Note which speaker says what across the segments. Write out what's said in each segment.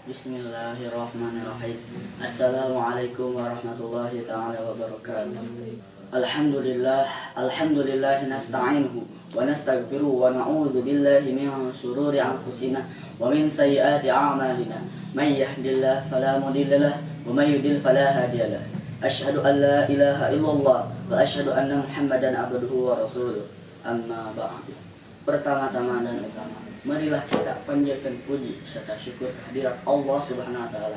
Speaker 1: Bismillahirrahmanirrahim. Assalamualaikum warahmatullahi ta'ala wabarakatuh. Alhamdulillah nasta'inuhu wa nastaghfiruhu wa na'udzu billahi min shururi anfusina wa min sayyiati a'malina. May yahdihillahu fala mudilla lahu wa may yudlil fala hadiya lahu. Asyhadu an la ilaha illallah wa asyhadu anna Muhammadan abduhu wa rasuluh. Amma ba'du. Pertama-tama dan utama, marilah kita panjatkan puji serta syukur kehadirat Allah Subhanahu wa taala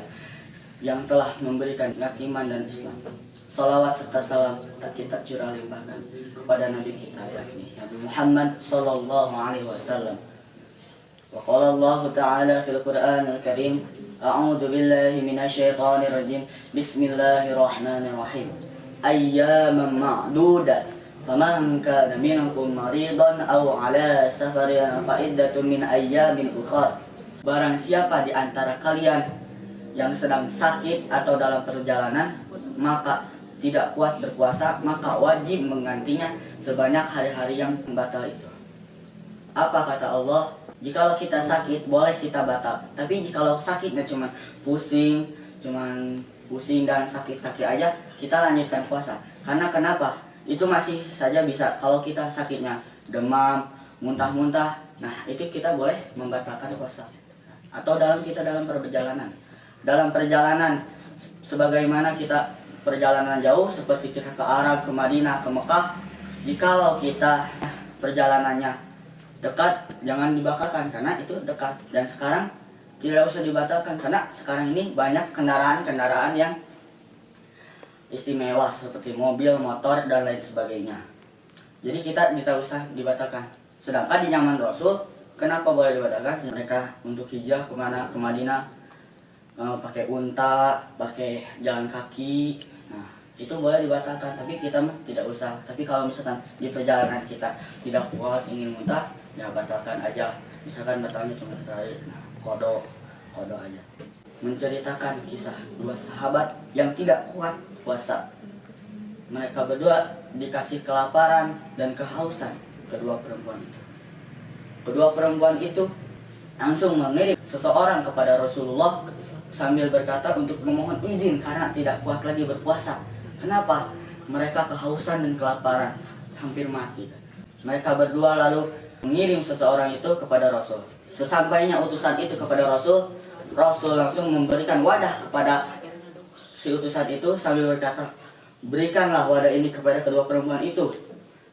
Speaker 1: yang telah memberikan nikmat iman dan Islam. Salawat serta salam kita curah limpahkan kepada Nabi kita yakni Nabi Muhammad sallallahu alaihi wasallam. Wa qala Allah ta'ala fil Qur'anil Karim, a'udzu billahi minasyaitonir rajim. Bismillahirrahmanirrahim. Ayyaman ma'dudat. Faman kana minkum maridan aw ala safarin fa iddatun min ayyamin ukhra. Barang siapa di antara kalian yang sedang sakit atau dalam perjalanan, maka tidak kuat berpuasa, maka wajib menggantinya sebanyak hari-hari yang batal itu. Apa kata Allah? Jikalau kita sakit, boleh kita batal. Tapi jikalau sakitnya cuma pusing dan sakit kaki aja, kita lanjutkan puasa. Karena kenapa? Itu masih saja bisa. Kalau kita sakitnya demam, muntah-muntah, nah itu kita boleh membatalkan puasa. Atau dalam perjalanan. Dalam perjalanan sebagaimana kita perjalanan jauh seperti kita ke Arab, ke Madinah, ke Mekah, jikalau kita perjalanannya dekat, jangan dibatalkan karena itu dekat. Dan sekarang tidak usah dibatalkan karena sekarang ini banyak kendaraan-kendaraan yang istimewa seperti mobil, motor, dan lain sebagainya. Jadi kita tidak usah dibatalkan. Sedangkan di zaman Rasul, kenapa boleh dibatalkan? Mereka untuk hijrah kemana? Ke Madinah, pakai unta, pakai jalan kaki. Nah, itu boleh dibatalkan. Tapi kita tidak usah. Tapi kalau misalkan di perjalanan kita tidak kuat, ingin muntah, ya batalkan aja. Misalkan batalnya cuma sehari, nah, kodo aja. Menceritakan kisah dua sahabat yang tidak kuat puasa. Mereka berdua dikasih kelaparan dan kehausan kedua perempuan itu langsung mengirim seseorang kepada Rasulullah sambil berkata untuk memohon izin karena tidak kuat lagi berpuasa. Kenapa? Mereka kehausan dan kelaparan, hampir mati. Mereka berdua lalu mengirim seseorang itu kepada Rasul. Sesampainya utusan itu kepada Rasul, Rasul langsung memberikan wadah kepada si utusan itu sambil berkata, berikanlah wadah ini kepada kedua perempuan itu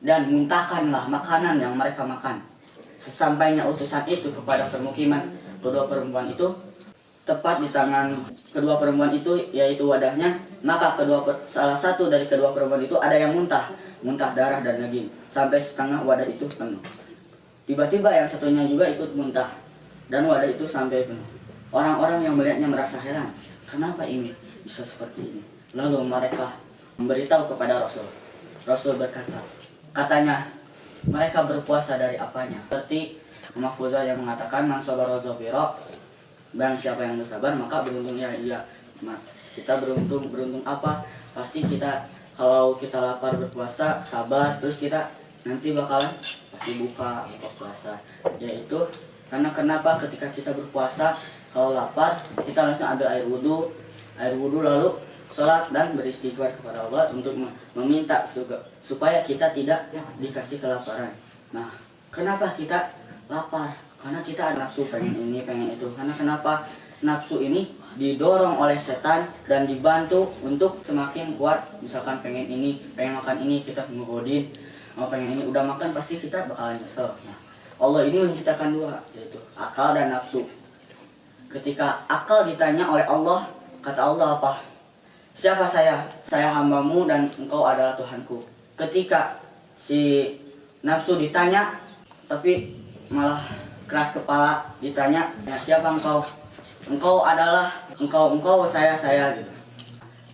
Speaker 1: dan muntahkanlah makanan yang mereka makan. Sesampainya utusan itu kepada permukiman kedua perempuan itu, tepat di tangan kedua perempuan itu yaitu wadahnya, maka salah satu dari kedua perempuan itu ada yang muntah darah dan daging sampai setengah wadah itu penuh. Tiba-tiba yang satunya juga ikut muntah dan wadah itu sampai penuh. Orang-orang yang melihatnya merasa heran, kenapa ini bisa seperti ini? Lalu mereka memberitahu kepada Rasul. Rasul berkata, katanya mereka berpuasa dari apanya? Seperti Mahfuzah yang mengatakan, man sabara zabira, barang siapa yang bersabar maka beruntung. Ya iya, kita beruntung apa? Pasti kita kalau kita lapar berpuasa, sabar, terus kita nanti bakalan pasti buka puasa. Yaitu karena kenapa ketika kita berpuasa, kalau lapar kita langsung ambil air wudhu lalu sholat dan beristighfar kepada Allah untuk meminta supaya kita tidak dikasih kelaparan. Nah, kenapa kita lapar? Karena kita ada nafsu, pengen ini, pengen itu. Karena kenapa? Nafsu ini didorong oleh setan dan dibantu untuk semakin kuat. Misalkan pengen ini, pengen makan ini, kita ngegodin. Mau pengen ini, udah makan pasti kita bakalan nyesel. Nah, Allah ini menciptakan dua, yaitu akal dan nafsu. Ketika akal ditanya oleh Allah, kata Allah apa? Siapa saya? Saya hambamu dan engkau adalah Tuhanku. Ketika si nafsu ditanya, tapi malah keras kepala ditanya, ya siapa engkau? Engkau adalah engkau saya gitu.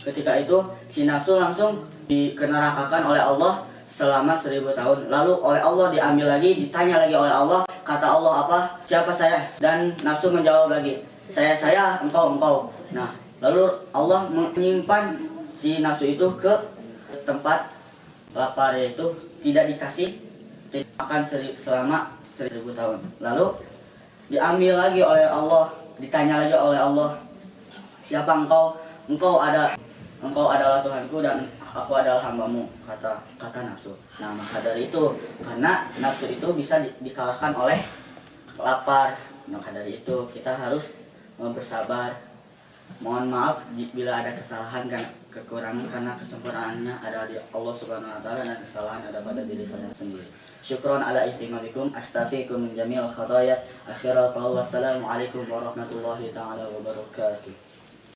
Speaker 1: Ketika itu si nafsu langsung dikenerakakan oleh Allah selama 1000 tahun. Lalu oleh Allah diambil lagi, ditanya lagi oleh Allah, kata Allah apa? Siapa saya? Dan nafsu menjawab lagi, saya, engkau. Nah, lalu Allah menyimpan si nafsu itu ke tempat lapar, yaitu tidak dikasih makan selama 1000 tahun. Lalu diambil lagi oleh Allah ditanya lagi oleh Allah, siapa engkau? Engkau adalah Tuhanku dan aku adalah hambamu, kata nafsu. Nah, maka dari itu, karena nafsu itu bisa dikalahkan oleh lapar, maka dari itu kita harus bersabar. Mohon maaf bila ada kesalahan dan kekurangan, karena kesempurnaannya ada di Allah Subhanahu wa taala dan kesalahan ada pada diri saya sendiri. Syukron ala ihtimamikum, astaghfirukum min jami'il khataaya. Akhirul qaul, wassalamu alaikum warahmatullahi taala wabarakatuh.